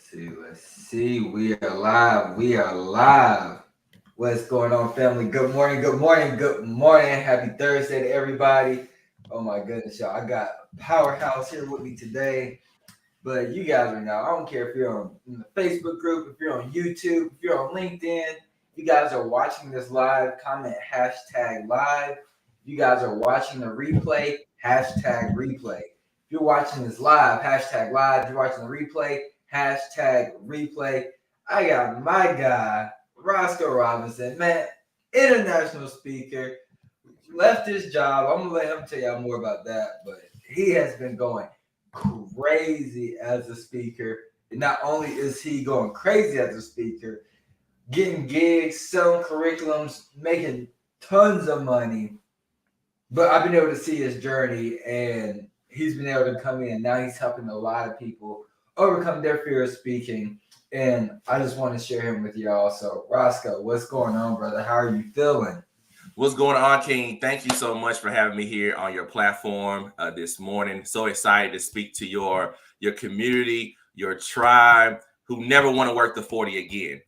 Let's see. We are live. We are live. What's going on, family? Good morning. Good morning. Good morning. Happy Thursday to everybody. Oh my goodness, y'all. I got Powerhouse here with me today. But you guys are now. I don't care if you're on in the Facebook group, if you're on YouTube, if you're on LinkedIn. If you guys are watching this live, comment hashtag live. If you guys are watching the replay, hashtag replay. If you're watching this live, hashtag live. If you're watching the replay, hashtag replay. I got my guy, Roscoe Robinson, man, international speaker, left his job. I'm gonna let him tell y'all more about that, but he has been going crazy as a speaker. And not only is he going crazy as a speaker, getting gigs, selling curriculums, making tons of money. But I've been able to see his journey, and he's been able to come in. And now he's helping a lot of people overcome their fear of speaking. And I just want to share him with y'all. So, Roscoe, what's going on, brother? How are you feeling? What's going on, King? Thank you so much for having me here on your platform this morning. So excited to speak to your community, your tribe, who never want to work the 40 again.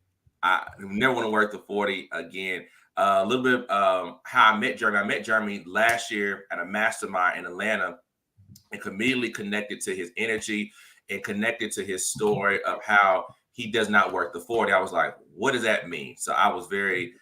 Who never want to work the 40 again. A little bit how I met Jeremy. I met Jeremy last year at a mastermind in Atlanta and immediately connected to his energy and connected to his story of how he does not work the 40. I was like, what does that mean? So I was very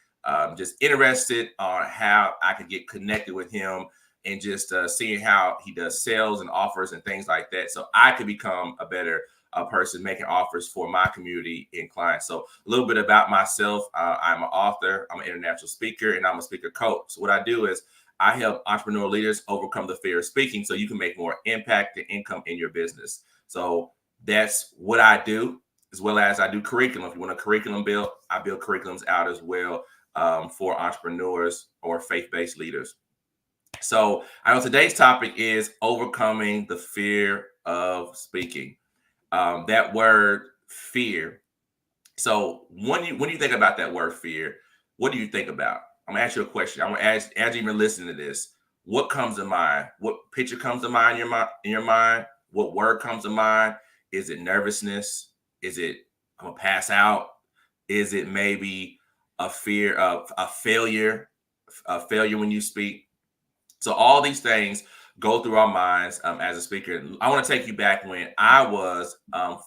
just interested on how I could get connected with him and just seeing how he does sales and offers and things like that. So I could become a better person making offers for my community and clients. So a little bit about myself. I'm an author, I'm an international speaker, and I'm a speaker coach. So what I do is I help entrepreneur leaders overcome the fear of speaking so you can make more impact and income in your business. So that's what I do, as well as I do curriculum. If you want a curriculum built, I build curriculums out as well for entrepreneurs or faith-based leaders. So I know today's topic is overcoming the fear of speaking. That word fear. So when you think about that word fear, what do you think about? I'm gonna ask you a question. I'm gonna ask as you've been listening to this, what comes to mind? What picture comes to mind in your mind? What word comes to mind? Is it nervousness? Is it I'm gonna pass out? Is it maybe a fear of a failure when you speak? So all these things go through our minds as a speaker. I want to take you back when I was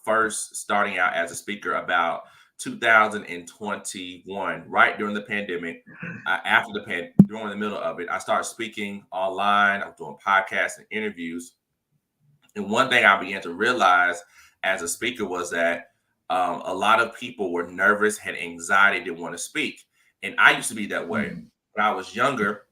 first starting out as a speaker about 2021, right during the pandemic. During the middle of it, I started speaking online. I was doing podcasts and interviews. And one thing I began to realize as a speaker was that a lot of people were nervous, had anxiety, didn't want to speak. And I used to be that way. When I was younger,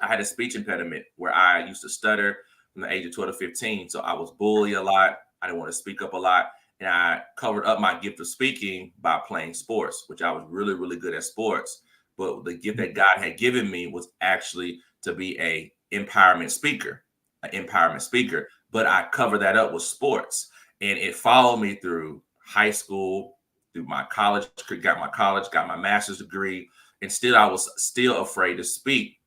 I had a speech impediment where I used to stutter from the age of 12 to 15. So I was bullied a lot. I didn't want to speak up a lot. And I covered up my gift of speaking by playing sports, which I was really, really good at sports. But the gift that God had given me was actually to be an empowerment speaker. But I covered that up with sports. And it followed me through high school, through my college, got my master's degree. And still, I was still afraid to speak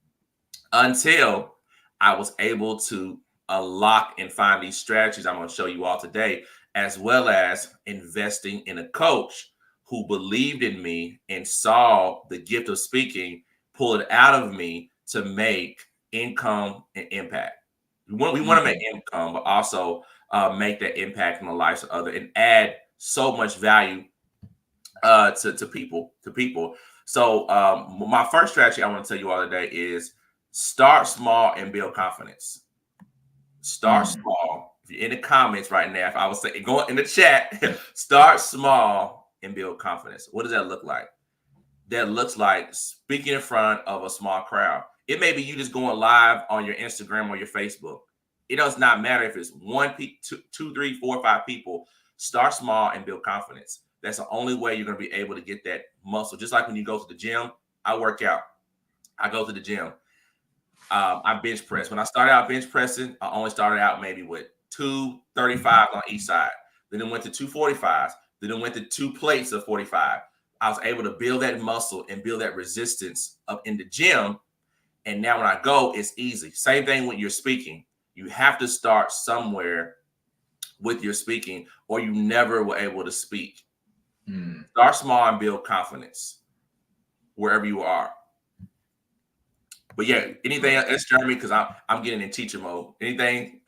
until I was able to unlock and find these strategies I'm going to show you all today, as well as investing in a coach who believed in me and saw the gift of speaking, pull it out of me to make income and impact. We want to make income, but also make that impact in the lives of others and add so much value to people. So my first strategy I want to tell you all today is start small and build confidence. Start small. If you're in the comments right now, if I was saying, go in the chat, start small and build confidence. What does that look like? That looks like speaking in front of a small crowd. It may be you just going live on your Instagram or your Facebook. It does not matter if it's one, two, 3, 4, 5 people. Start small and build confidence. That's the only way you're going to be able to get that muscle. Just like when you go to the gym, I work out. I go to the gym. I bench press. When I started out bench pressing, I only started out maybe with 235 on each side. Then it went to 245s. Then it went to 2 plates of 45. I was able to build that muscle and build that resistance up in the gym. And now when I go, it's easy. Same thing when you're speaking. You have to start somewhere with your speaking, or you never were able to speak. Mm. Start small and build confidence wherever you are. But yeah, anything else, Jeremy? Because I'm getting in teacher mode. Anything?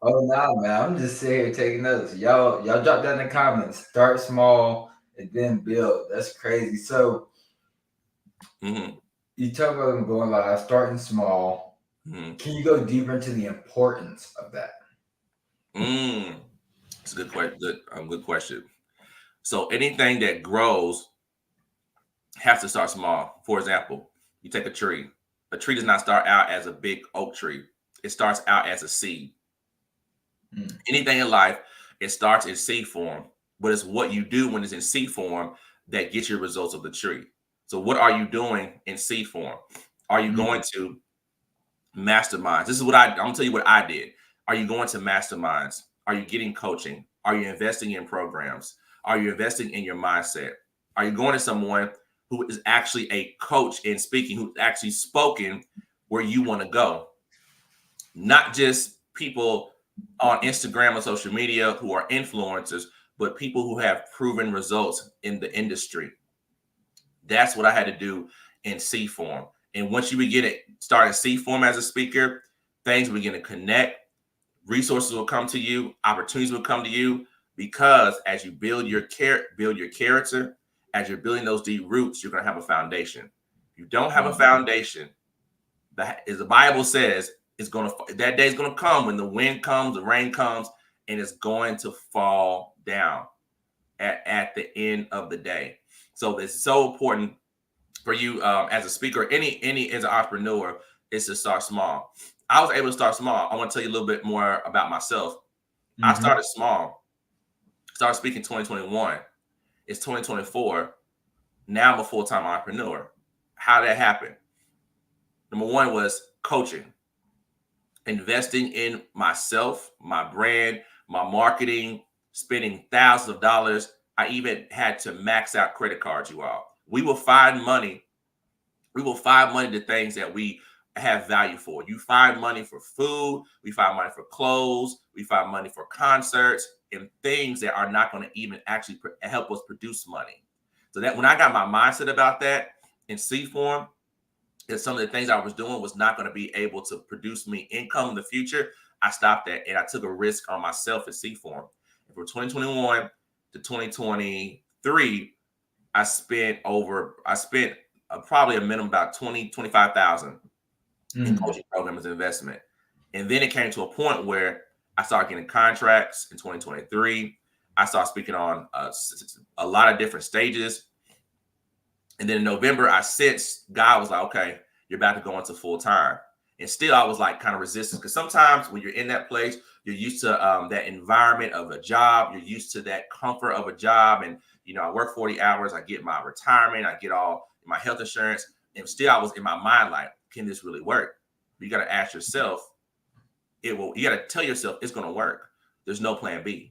Oh no, man! I'm just sitting here taking notes. Y'all drop down in the comments. Start small and then build. That's crazy. So Mm-hmm. you talk about them going live, starting small. Mm-hmm. Can you go deeper into the importance of that? It's a good question. Good question. So anything that grows has to start small. For example, you take a tree. A tree does not start out as a big oak tree. It starts out as a seed. Mm. Anything in life, it starts in seed form, but it's what you do when it's in seed form that gets your results of the tree. So what are you doing in seed form? Are you Mm. going to masterminds? This is what I'm gonna tell you what I did. Are you going to masterminds? Are you getting coaching? Are you investing in programs? Are you investing in your mindset? Are you going to someone who is actually a coach in speaking, who's actually spoken where you want to go? Not just people on Instagram or social media who are influencers, but people who have proven results in the industry. That's what I had to do in C form. And once you begin to start in C form as a speaker, things begin to connect. Resources will come to you. Opportunities will come to you because as you build your character, as you're building those deep roots, you're going to have a foundation. If you don't have a foundation, as the Bible says, that day is going to come when the wind comes, the rain comes, and it's going to fall down at the end of the day. So it's so important for you as a speaker, any as an entrepreneur, is to start small. I was able to start small. I want to tell you a little bit more about myself. I Mm-hmm. started small. Started speaking 2021. It's 2024. Now I'm a full-time entrepreneur. How did that happen? Number one was coaching, investing in myself, my brand, my marketing, spending thousands of dollars. I even had to max out credit cards, you all. We will find money to things that we have value for. You find money for food, we find money for clothes, we find money for concerts and things that are not going to even actually help us produce money. So that when I got my mindset about that in C form, that some of the things I was doing was not going to be able to produce me income in the future, I stopped that and I took a risk on myself in C form. And from 2021 to 2023, I spent probably a minimum about 25,000 in Mm. coaching programs and investment. And then it came to a point where I started getting contracts in 2023. I started speaking on a lot of different stages. And then in November, I sensed God was like, okay, you're about to go into full time. And still, I was like kind of resistant because sometimes when you're in that place, you're used to that environment of a job. You're used to that comfort of a job. And, I work 40 hours. I get my retirement. I get all my health insurance. And still, I was in my mind like, can this really work? But you got to ask yourself, you got to tell yourself it's going to work. There's no plan B.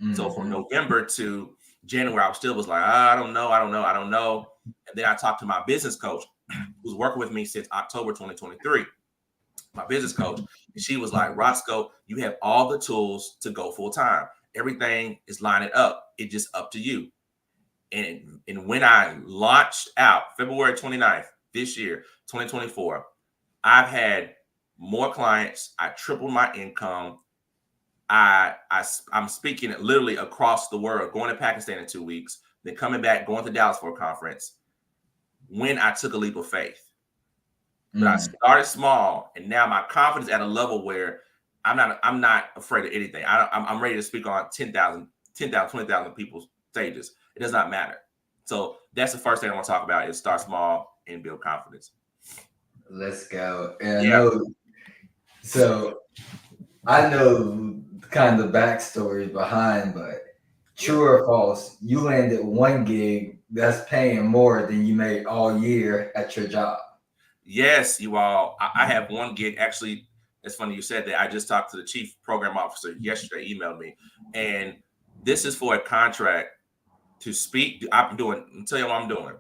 Mm-hmm. So from November to January, I was like, I don't know. And then I talked to my business coach who's working with me since October 2023, my business coach. And she was like, Roscoe, you have all the tools to go full time. Everything is lining up. It's just up to you. And when I launched out February 29th this year, 2024, I've had more clients. I tripled my income. I'm speaking literally across the world, going to Pakistan in 2 weeks, then coming back, going to Dallas for a conference. When I took a leap of faith, but I started small, and now my confidence at a level where I'm not afraid of anything. I'm ready to speak on 10,000, 20,000 people's stages. It does not matter. So that's the first thing I want to talk about is start small and build confidence. Let's go. And Yeah. I know kind of the backstory behind, but true or false, you landed one gig that's paying more than you made all year at your job. Yes, you all. I have one gig. Actually, it's funny you said that. I just talked to the chief program officer yesterday, emailed me, and this is for a contract to speak. I'll tell you what I'm doing.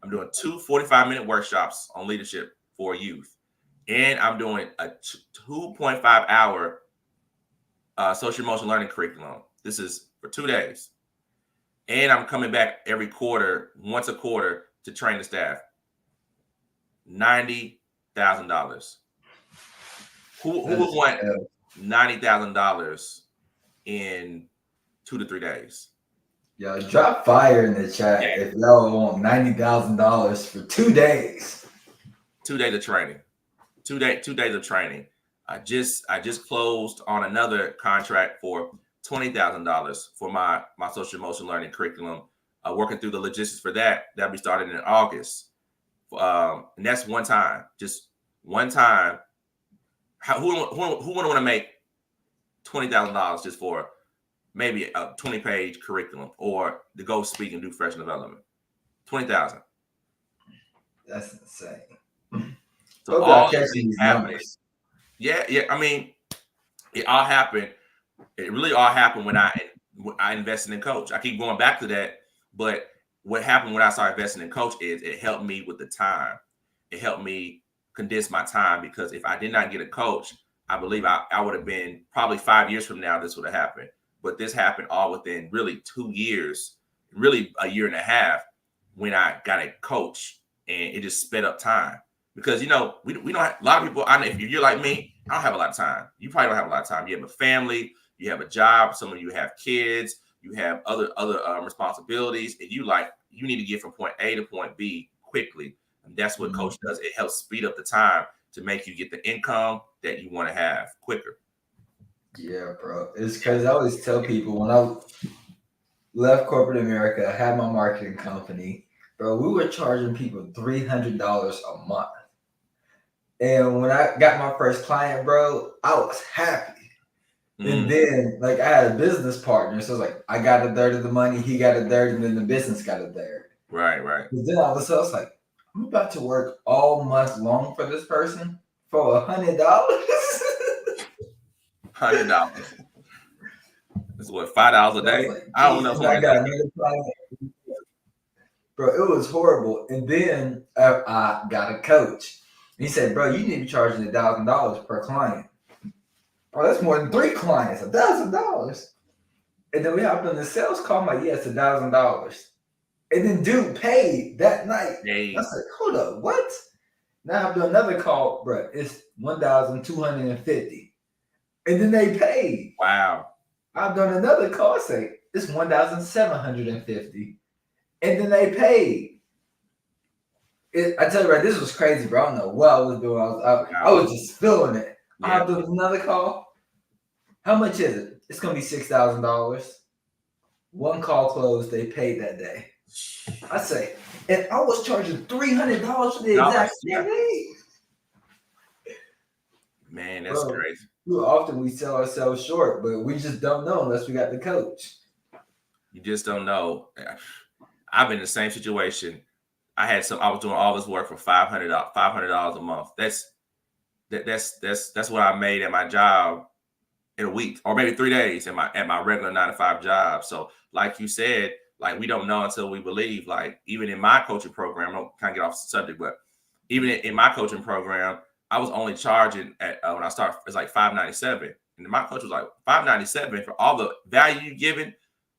I'm doing 2 45-minute workshops on leadership for youth. And I'm doing a 2.5 hour social emotional learning curriculum. This is for 2 days. And I'm coming back every quarter, once a quarter, to train the staff. $90,000. Who would want $90,000 in 2 to 3 days? Yo, drop fire in the chat if y'all want $90,000 for 2 days. 2 days of training. 2 days of training. I just closed on another contract for $20,000 for my social emotional learning curriculum. Working through the logistics for that. That'll be starting in August. And that's one time, just one time. Who wouldn't want to make $20,000 just for maybe a 20-page curriculum or to go speak and do professional development? $20,000. That's insane. So all these happening. Yeah. I mean, it all happened. It really all happened when I invested in coach. I keep going back to that, but what happened when I started investing in coach is it helped me with the time. It helped me condense my time, because if I did not get a coach, I believe I would have been probably 5 years from now, this would have happened. But this happened all within really 2 years, really a year and a half, when I got a coach, and it just sped up time. Because, we don't have a lot of people. If you're like me, I don't have a lot of time. You probably don't have a lot of time. You have a family, you have a job, some of you have kids, you have other responsibilities, and you need to get from point A to point B quickly. And that's what coach does. It helps speed up the time to make you get the income that you want to have quicker. Yeah, bro. It's because I always tell people, when I left corporate America, I had my marketing company, bro, we were charging people $300 a month. And when I got my first client, bro, I was happy. And then, I had a business partner. So it's I got a third of the money, he got a third, and then the business got a third. Right. But then all of a sudden, I was I'm about to work all month long for this person for $100. $100. That's what, $5 a day? I don't know. I got another client. Bro, it was horrible. And then I got a coach. He said, bro, you need to be charging $1,000 per client. Oh, that's more than 3 clients, $1,000. And then we hopped on the sales call. I'm like, yeah, it's $1,000. And then dude paid that night. Hey. I said, hold up, what? Now I'm doing another call, bro. It's $1,250. And then they paid. Wow. I've done another call, say it's $1,750. And then they paid. I tell you, right, this was crazy, bro. I don't know what I was doing. I was just feeling it. Yeah. I'll do another call. How much is it? It's going to be $6,000. One call closed. They paid that day. I say, and I was charging $300 for the exact same day. Man, that's crazy. Too often we sell ourselves short, but we just don't know unless we got the coach. You just don't know. I've been in the same situation. I was doing all this work for $500 a month. That's what I made at my job in a week, or maybe 3 days at my regular 9-to-5 job. So, like you said, we don't know until we believe. Even in my coaching program, I don't kind of get off the subject, but even in my coaching program, I was only charging at when I started, it's $597, and my coach was like $597 for all the value you given.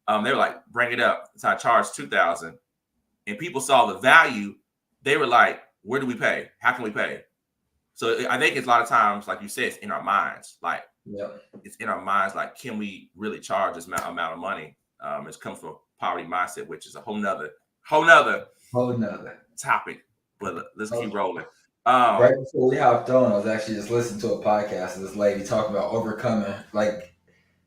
They were like, bring it up. So I charged $2,000, and people saw the value. They were like, where do we pay? How can we pay? So I think it's a lot of times, like you said, it's in our minds. It's in our minds. Can we really charge this amount of money? It's come from poverty mindset, which is a whole nother topic. But let's keep rolling. Right before we hopped on, I was actually just listening to a podcast of this lady talking about overcoming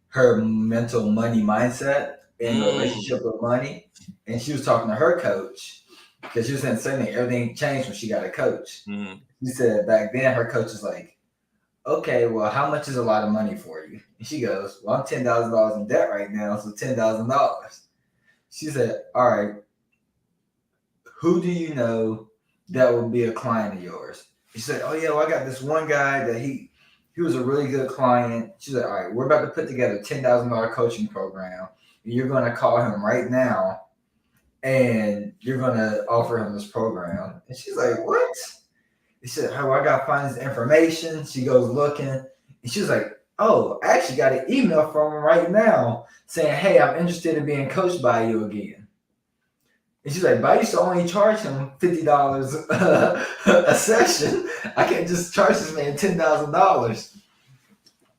her mental money mindset and the relationship with money. And she was talking to her coach, because she was saying the same thing. Everything changed when she got a coach. She said back then her coach was like, okay, well, how much is a lot of money for you? And she goes, well, I'm $10,000 in debt right now, so $10,000. She said, all right, who do you know that would be a client of yours? She said, oh yeah, well, I got this one guy that he was a really good client. She said, all right, we're about to put together a $10,000 coaching program. And you're going to call him right now, and you're going to offer him this program. And she's like, what? He said, oh, I got to find his information. She goes looking, and she was like, Oh, I actually got an email from him right now saying, hey, I'm interested in being coached by you again. And she's like, but I used to only charge him $50 a session. I can't just charge this man $10,000.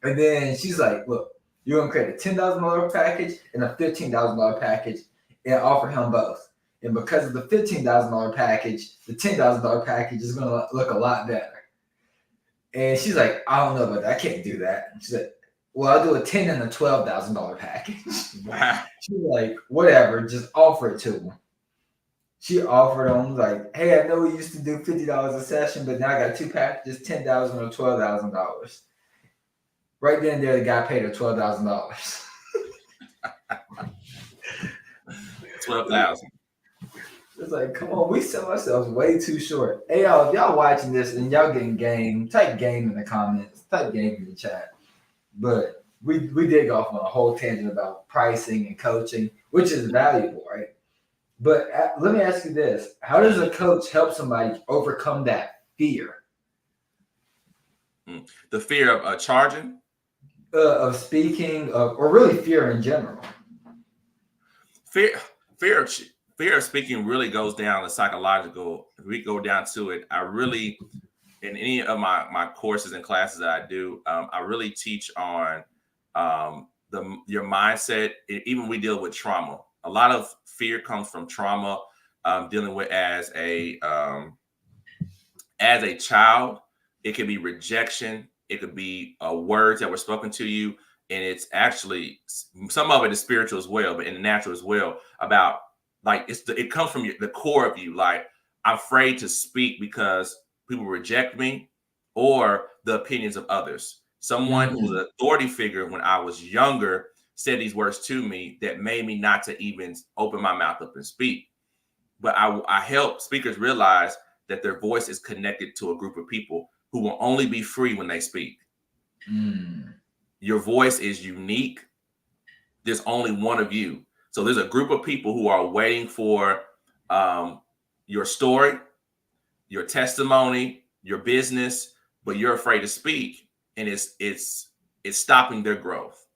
And then she's like, look, you're going to create a $10,000 package and a $15,000 package and offer him both. And because of the $15,000 package, the $10,000 package is going to look a lot better. And she's like, I don't know about that. I can't do that. And she's like, well, I'll do a $10,000 and a $12,000 package. Wow. She's like, whatever, just offer it to him. She offered him like, hey, I know we used to do $50 a session, but now I got two packages, $10,000 or $12,000. Right then and there, the guy paid her $12,000. 12,000. It's like, come on, we sell ourselves way too short. Hey, y'all, if y'all watching this and y'all getting game, type game in the comments, type game in the chat. But we did go off on a whole tangent about pricing and coaching, which is valuable, right? But let me ask you this. How does a coach help somebody overcome that fear? The fear of charging? Of speaking, or really fear in general. Fear of speaking really goes down the psychological. If we go down to it, I really, in any of my courses and classes that I do, I really teach on your mindset. Even we deal with trauma. A lot of fear comes from trauma, dealing with as a child. It could be rejection. It could be words that were spoken to you. And it's actually, some of it is spiritual as well, but in the natural as well, about like, it comes from the core of you. Like, I'm afraid to speak because people reject me, or the opinions of others. Someone who was an authority figure when I was younger said these words to me that made me not to even open my mouth up and speak. But I help speakers realize that their voice is connected to a group of people who will only be free when they speak. Your voice is unique. There's only one of you. So there's a group of people who are waiting for your story, your testimony, your business, but you're afraid to speak, and it's stopping their growth,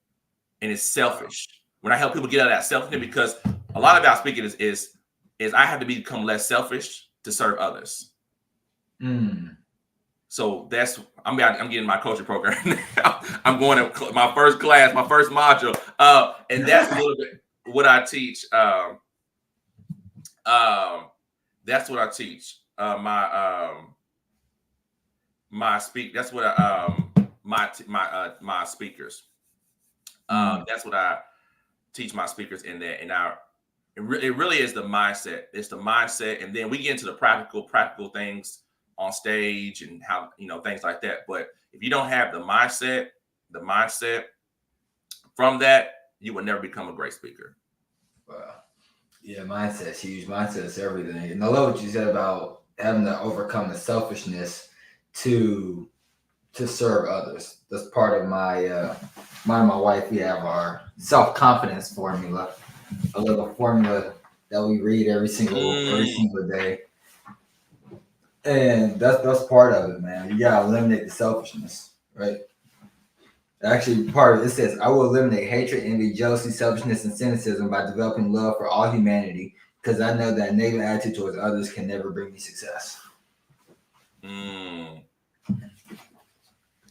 and it's selfish. When I help people get out of that selfishness, because a lot about speaking is I have to become less selfish to serve others. So I'm getting my coaching program now. I'm going to my first class, my first module, and that's a little bit what I teach. That's what I teach. My speakers. That's what I teach my speakers in that. And it really is the mindset. It's the mindset, and then we get into the practical things on stage and how, things like that. But if you don't have the mindset from that, you will never become a great speaker. Wow. Yeah, mindset's huge. Mindset's everything. And I love what you said about having to overcome the selfishness to serve others. That's part of my my wife. We have our self-confidence formula, a little formula that we read every single day. And that's part of it, man. You gotta eliminate the selfishness, right? Actually, part of it says, I will eliminate hatred, envy, jealousy, selfishness, and cynicism by developing love for all humanity, because I know that a negative attitude towards others can never bring me success.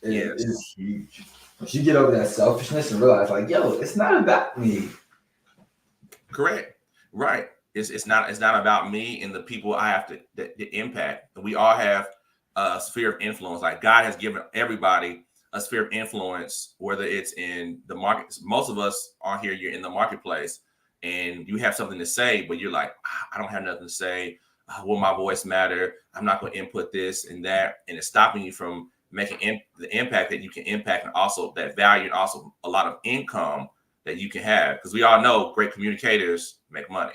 It's huge. Once you get over that selfishness and realize, like, yo, it's not about me. Correct. Right. It's not about me and the people I have to impact. We all have a sphere of influence. Like, God has given everybody a sphere of influence, whether it's in the market. Most of us are here, you're in the marketplace, and you have something to say, but you're like, I don't have nothing to say. Will my voice matter? I'm not going to input this and that. And it's stopping you from making the impact that you can impact, and also that value, and also a lot of income that you can have. Because we all know great communicators make money.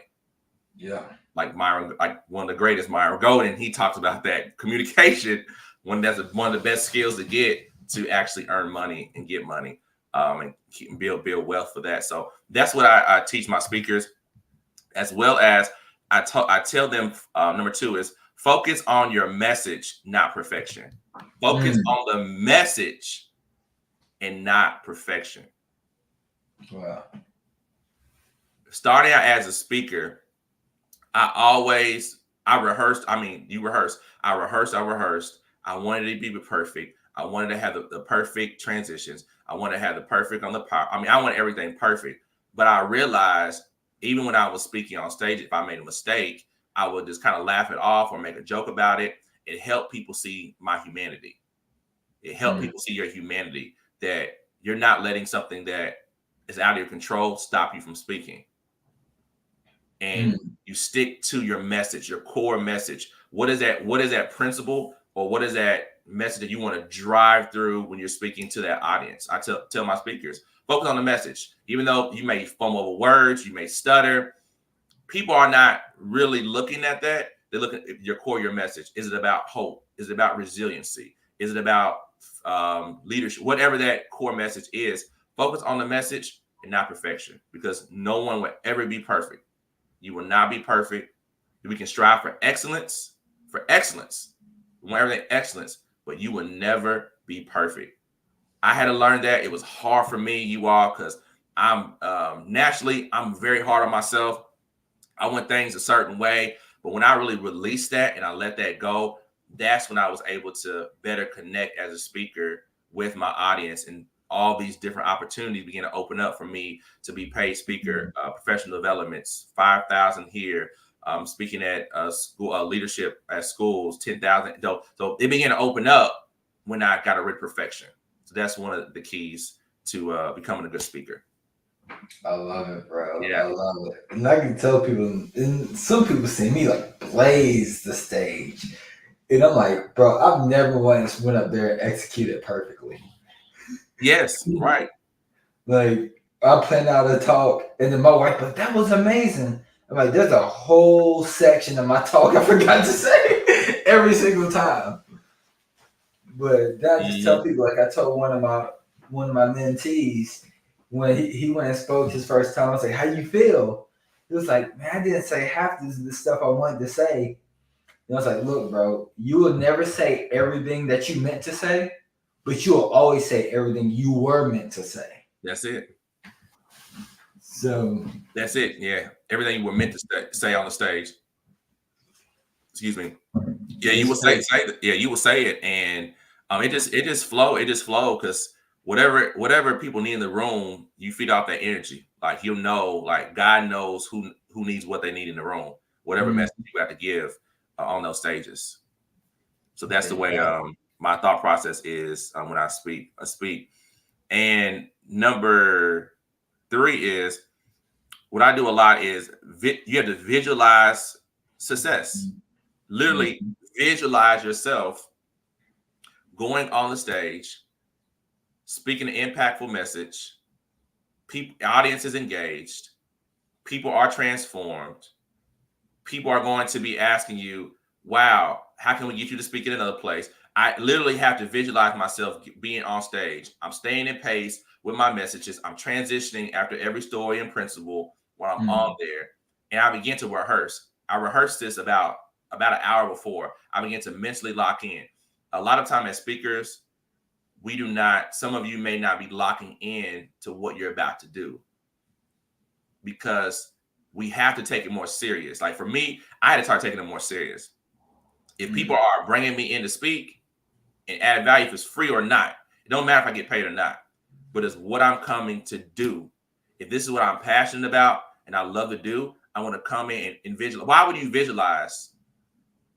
Yeah. Like Myron, like one of the greatest, Myron Golden, he talks about that communication. That's one of the best skills to get to actually earn money and get money, and build wealth for that. So that's what I teach my speakers, as well as I tell them, number 2 is focus on your message, not perfection. Focus on the message and not perfection. Wow. Starting out as a speaker, I rehearsed. I mean, you rehearse. I rehearsed. I wanted it to be perfect. I wanted to have the perfect transitions. I wanted to have the perfect on the power. I mean, I want everything perfect. But I realized even when I was speaking on stage, if I made a mistake, I would just kind of laugh it off or make a joke about it. It helped people see my humanity. It helped people see your humanity, that you're not letting something that is out of your control stop you from speaking. And you stick to your message, your core message. What is that principle, or what is that message that you want to drive through when you're speaking to that audience? I tell my speakers, focus on the message. Even though you may fumble over words, you may stutter, people are not really looking at that. They're looking at your core, your message. Is it about hope? Is it about resiliency? Is it about leadership? Whatever that core message is, focus on the message and not perfection, because no one will ever be perfect. You will not be perfect. We can strive for excellence. We want everything excellence, but you will never be perfect. I had to learn that. It was hard for me, you all, because I'm naturally, I'm very hard on myself. I want things a certain way, but when I really released that and I let that go, that's when I was able to better connect as a speaker with my audience, and all these different opportunities began to open up for me to be paid speaker, professional developments, 5,000 here, speaking at school leadership at schools, 10,000. So it began to open up when I got rid of perfection. So that's one of the keys to becoming a good speaker. I love it, bro. Yeah. I love it. And I can tell people, and some people see me like blaze the stage. And I'm like, bro, I've never once went up there and executed perfectly. Yes, right. Like, I planned out a talk, and then my wife, but that was amazing. I'm like, there's a whole section of my talk I forgot to say every single time. But that I just tell people, like I told one of my mentees when he went and spoke his first time, I was like, how you feel? He was like, man, I didn't say half the stuff I wanted to say. And I was like, look, bro, you will never say everything that you meant to say, but you will always say everything you were meant to say. That's it. So that's it. Yeah, everything you were meant to say on the stage. Excuse me. Yeah, you will say that. Yeah, you will say it, and it just flow. It just flow, because whatever people need in the room, you feed off that energy. Like, you'll know, like God knows who needs what they need in the room. Whatever message you have to give on those stages. So that's the way my thought process is when I speak. And number 3 is, what I do a lot is you have to visualize success. Literally visualize yourself going on the stage, speaking an impactful message. Audience is engaged. People are transformed. People are going to be asking you, wow, how can we get you to speak in another place? I literally have to visualize myself being on stage. I'm staying in pace with my messages. I'm transitioning after every story and principle when I'm on there. And I begin to rehearse. I rehearse this about an hour before. I begin to mentally lock in. A lot of time as speakers, we do not, some of you may not be locking in to what you're about to do, because we have to take it more serious. Like for me, I had to start taking it more serious. If people are bringing me in to speak and add value, if it's free or not, it don't matter if I get paid or not, but it's what I'm coming to do. If this is what I'm passionate about and I love to do, I want to come in and visualize. Why would you visualize?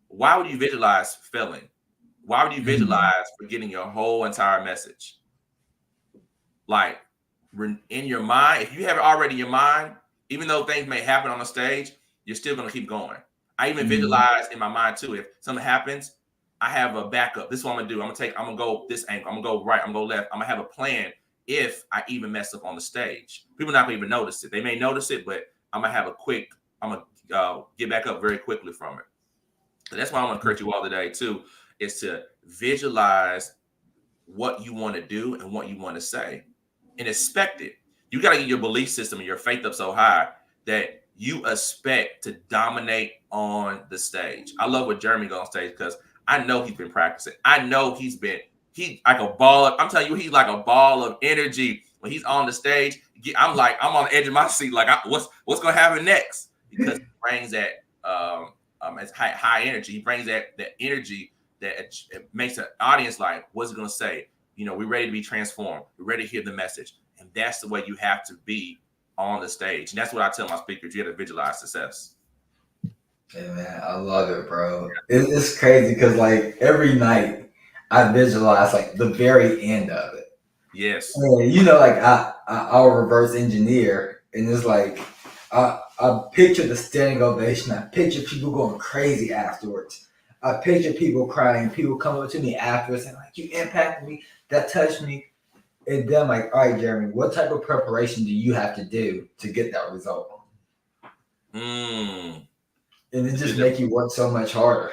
Why would you visualize failing? Why would you visualize forgetting your whole entire message? Like, in your mind, if you have it already in your mind, even though things may happen on the stage, you're still going to keep going. I even visualize in my mind too, if something happens, I have a backup. This is what I'm going to do. I'm going to go this angle. I'm going to go right. I'm going to go left. I'm going to have a plan if I even mess up on the stage. People are not going to even notice it. They may notice it, but I'm going to have I'm going to get back up very quickly from it. So that's why I want to encourage you all today too, is to visualize what you want to do and what you want to say, and expect it. You got to get your belief system and your faith up so high that you expect to dominate on the stage. I love what Jeremy goes on stage, because I know he's been practicing. I know he's He like a ball of, I'm telling you, he's like a ball of energy. When he's on the stage, I'm on the edge of my seat, like what's gonna happen next? Because he brings that it's high energy. He brings that energy that it makes the audience like, what's it gonna say? You know, we're ready to be transformed. We're ready to hear the message. And that's the way you have to be on the stage. And that's what I tell my speakers. You have to visualize success. Hey man, I love it, bro. It's crazy because like every night I visualize like the very end of it. Yes. And you know, like I'll reverse engineer, and it's like I picture the standing ovation. I picture people going crazy afterwards. I picture people crying. People come up to me afterwards and like, you impacted me. That touched me. And then I'm like, all right, Jeremy, what type of preparation do you have to do to get that result? Mm. And it just make you work so much harder.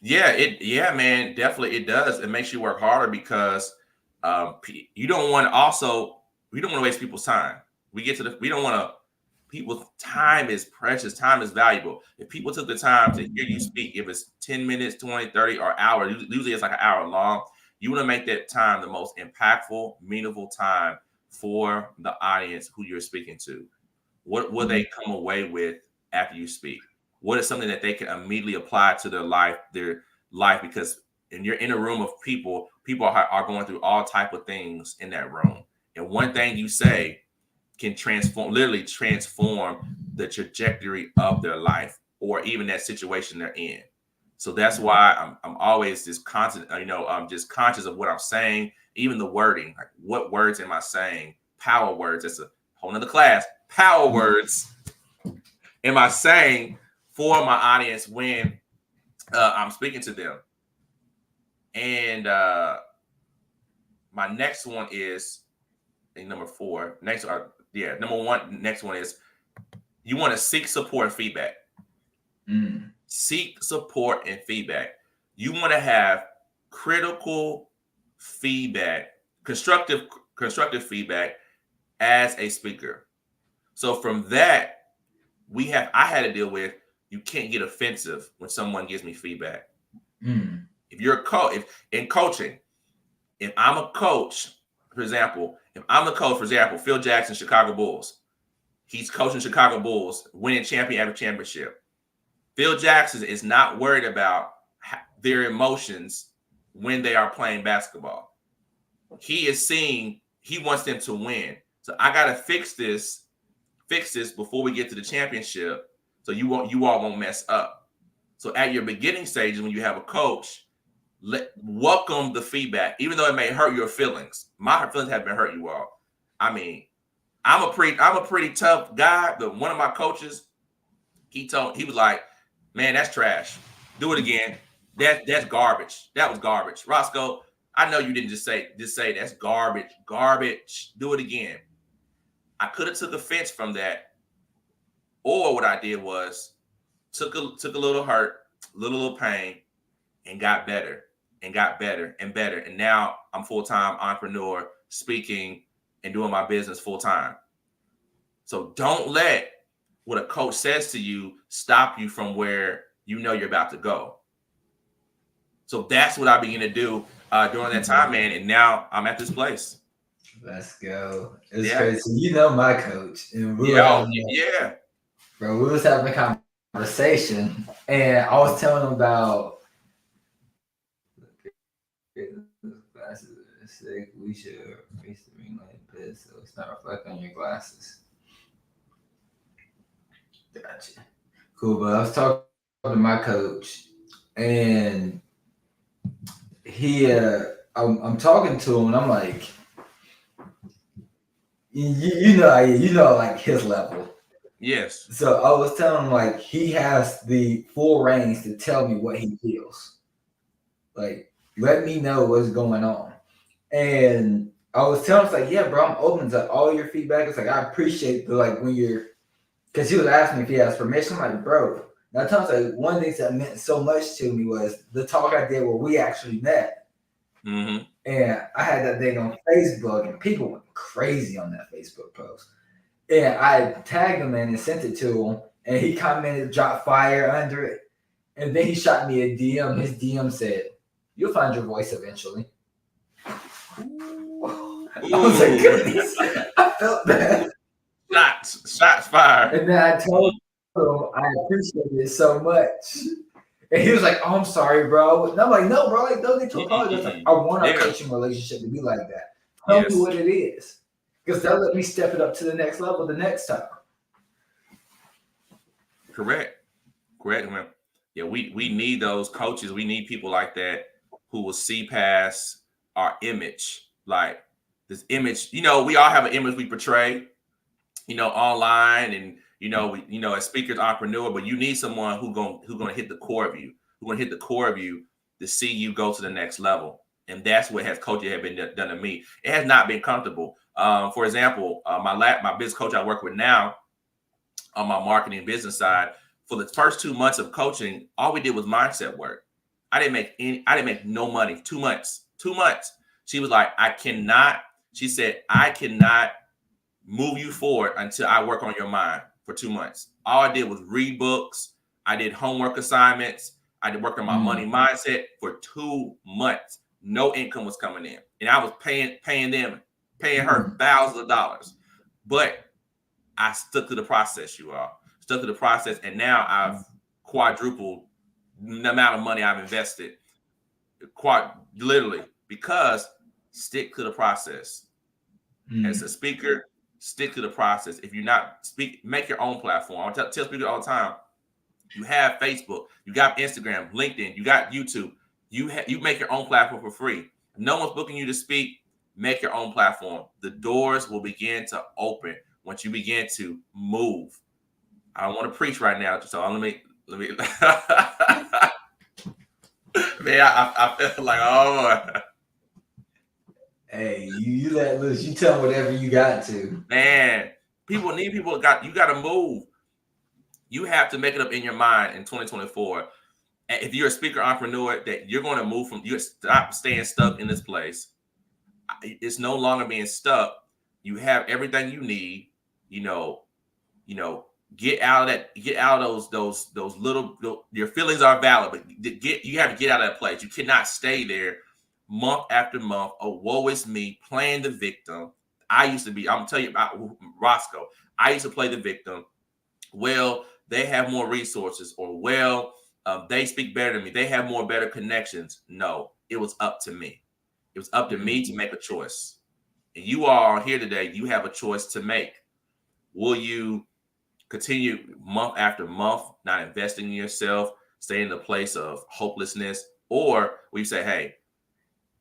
Yeah, man, definitely it does. It makes you work harder because you don't want to waste people's time. We don't want to. People's time is precious. Time is valuable. If people took the time to hear you speak, if it's 10 minutes, 20, 30, or hour, usually it's like an hour long. You want to make that time the most impactful, meaningful time for the audience who you're speaking to. What will they come away with after you speak? What is something that they can immediately apply to their life? Because when you're in a room of people are going through all type of things in that room. And one thing you say can literally transform the trajectory of their life or even that situation they're in. So that's why I'm always just constant, I'm just conscious of what I'm saying, even the wording, like what words am I saying? Power words. That's a whole nother class. Power words am I saying for my audience when I'm speaking to them? And my next one is number 4. Number 1. Next one is you want to seek support and feedback. Seek support and feedback. You want to have critical feedback, constructive feedback as a speaker. So from that, I had to deal with, you can't get offensive when someone gives me feedback. If you're a coach, in coaching, if I'm a coach, for example, Phil Jackson, Chicago Bulls, he's coaching Chicago Bulls, winning champion after championship. Phil Jackson is not worried about their emotions when they are playing basketball. He wants them to win. So I got to fix this before we get to the championship, so you all won't mess up. So at your beginning stages, when you have a coach, welcome the feedback, even though it may hurt your feelings. My feelings have been hurt, you all. I mean, I'm a pretty tough guy, but one of my coaches, he was like, man, that's trash. Do it again. That's garbage. That was garbage. Roscoe, I know you didn't just say that's garbage. Garbage. Do it again. I could have took offense from that. Or what I did was took a little hurt, little pain, and got better and got better and better. And now I'm full-time entrepreneur, speaking and doing my business full-time. So don't let what a coach says to you stop you from where you know you're about to go. So that's what I began to do during that time, man. And now I'm at this place. Let's go. It's crazy. You know my coach. And we Bro, we was having a conversation, and I was telling him about glasses are sick. We should face the ring like this so it's not reflecting on your glasses. Gotcha. Cool, but I was talking to my coach, and I'm talking to him, and I'm like, you know, like his level. Yes. So I was telling him like he has the full range to tell me what he feels. Like, let me know what's going on. And I was telling him, like, yeah, bro, I'm open to all your feedback. It's like, I appreciate the, like, when you're, because he was asking me if he has permission. I'm like, bro. And I told him, like, one of the things that meant so much to me was the talk I did where we actually met. Mm-hmm. And I had that thing on Facebook, and people went crazy on that Facebook post. And I tagged him in and sent it to him, and he commented, dropped fire under it. And then he shot me a DM. His DM said, You'll find your voice eventually. Ooh. I was like, goodness, I felt that. Shots fired. And then I told him I appreciate it so much. And he was like, "Oh, I'm sorry, bro." And I'm like, "No, bro, like, don't get too apologize. Like, I want our coaching relationship to be like that. Tell me what it is. Because that'll let me step it up to the next level the next time." Correct, man. Yeah, we need those coaches. We need people like that who will see past our image. Like this image, we all have an image we portray, online, and as speakers, entrepreneur. But you need someone who's gonna hit the core of you, to see you go to the next level. And that's what coaching have been done to me. It has not been comfortable. For example, my business coach I work with now on my marketing business side, for the first 2 months of coaching, all we did was mindset work. I didn't make no money. 2 months. She was like, she said, I cannot move you forward until I work on your mind for 2 months. All I did was read books. I did homework assignments. I did work on my money mindset for 2 months. No income was coming in. And I was paying her thousands of dollars. But I stuck to the process, and now I've quadrupled the amount of money I've invested. Literally, because stick to the process. As a speaker, stick to the process. If you're not make your own platform. I tell speakers all the time, you have Facebook, you got Instagram, LinkedIn, you got YouTube. You make your own platform for free. If no one's booking you to speak, make your own platform. The doors will begin to open once you begin to move. I don't want to preach right now, so let me. Man, I feel like, oh. Hey, you let loose. You tell them whatever you got to. Man, you got to move. You have to make it up in your mind in 2024. And if you're a speaker entrepreneur, that you're going to move you stop staying stuck in this place. It's no longer being stuck. You have everything you need. Get out of those little. Your feelings are valid, but you have to get out of that place. You cannot stay there month after month. Oh, woe is me, playing the victim. I used to be. I'm gonna tell you about Roscoe. I used to play the victim. Well, they have more resources, or they speak better than me. They have better connections. No, it was up to me. It was up to me to make a choice. And you all are here today. You have a choice to make. Will you continue month after month not investing in yourself, stay in the place of hopelessness, or we say, hey,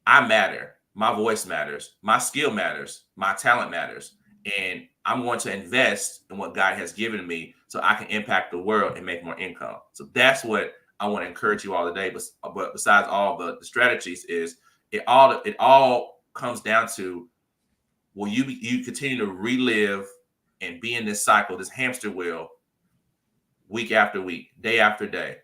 I matter. My voice matters. My skill matters. My talent matters. And I'm going to invest in what God has given me so I can impact the world and make more income. So that's what I want to encourage you all today. But besides all the strategies, is it all comes down to, will you continue to relive and be in this cycle, this hamster wheel, week after week, day after day,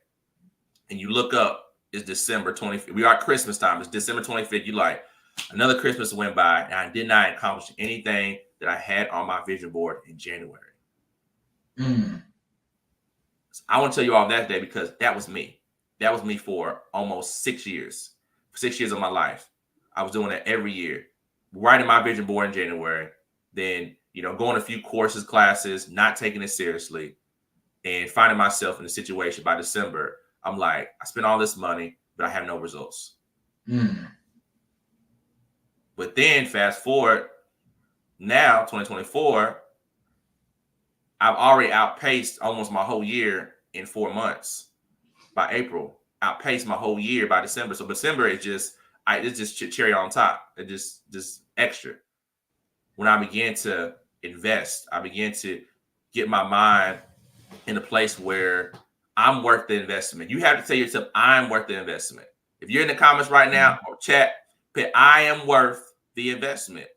and you look up, it's December 25th. We are at Christmas time. It's December 25th. You like, another Christmas went by, and I did not accomplish anything that I had on my vision board in January. So I want to tell you all that today, because that was me. That was me for almost 6 years. For 6 years of my life, I was doing that every year, writing my vision board in January, then going a few courses, classes, not taking it seriously, and finding myself in a situation by December. I'm like, I spent all this money, but I have no results. But then fast forward, now 2024, I've already outpaced almost my whole year in 4 months. By April, outpaced my whole year by December. So December is it's just cherry on top. It just extra. When I began to invest, I began to get my mind in a place where I'm worth the investment. You have to tell yourself, I'm worth the investment. If you're in the comments right now or chat, put, I am worth the investment.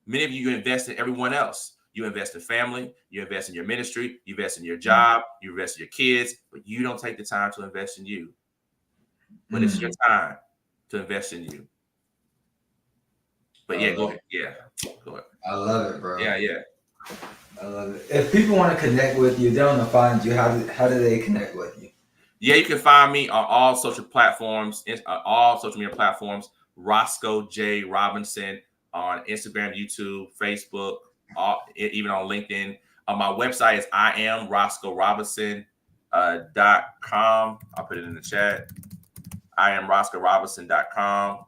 Many of you invest in everyone else. You invest in family, you invest in your ministry, you invest in your job, you invest in your kids, but you don't take the time to invest in you. But it's your time to invest in you. But go ahead. Yeah, go ahead. I love it, bro. Yeah. I love it. If people want to connect with you, they want to find you, how do they connect with you? Yeah, you can find me on all social platforms, all social media platforms. Roscoe J Robinson on Instagram, YouTube, Facebook, even on LinkedIn. My website is IamRoscoeRobinson.com. I'll put it in the chat. IamRoscoeRobinson.com,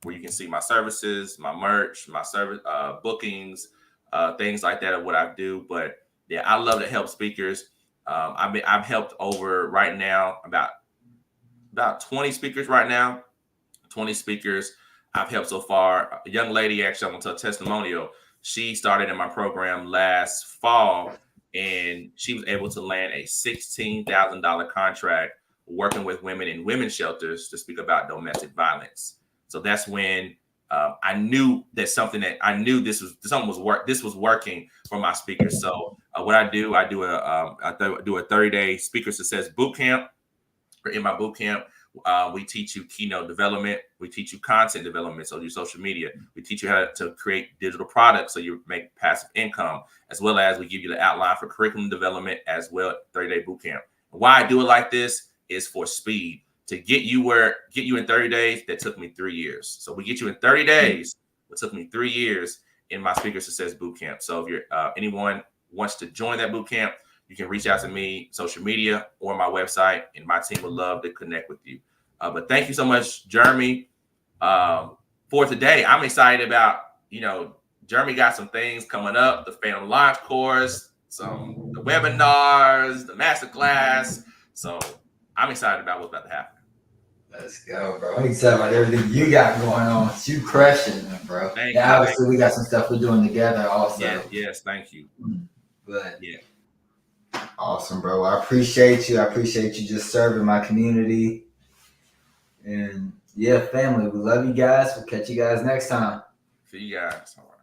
where you can see my services, my merch, my service bookings, things like that of what I do. But yeah, I love to help speakers. I've helped over right now about 20 speakers right now. 20 speakers I've helped so far. A young lady, actually, I'm gonna tell a testimonial. She started in my program last fall, and she was able to land a $16,000 contract working with women in women's shelters to speak about domestic violence. So that's when I knew that this was working for my speakers. So what I do a 30-day speaker success boot camp. In my boot camp, we teach you keynote development. We teach you content development, so your social media. We teach you how to create digital products so you make passive income, as well as we give you the outline for curriculum development as well. 30-day boot camp. Why I do it like this is for speed. To get you in 30 days, that took me 3 years. So we get you in 30 days. It took me 3 years in my Speaker Success Boot Camp. So if you're anyone wants to join that boot camp, you can reach out to me, social media, or my website, and my team would love to connect with you. But thank you so much, Jeremy, for today. I'm excited about, Jeremy got some things coming up, the Phantom Launch course, the webinars, the masterclass. So I'm excited about what's about to happen. Let's go, bro. I'm excited about everything you got going on. You crushing it, bro. Thank you. Obviously, we got some stuff we're doing together also. Yes, thank you. But yeah. Awesome, bro. I appreciate you. I appreciate you just serving my community. And yeah, family, we love you guys. We'll catch you guys next time. See you guys. All right.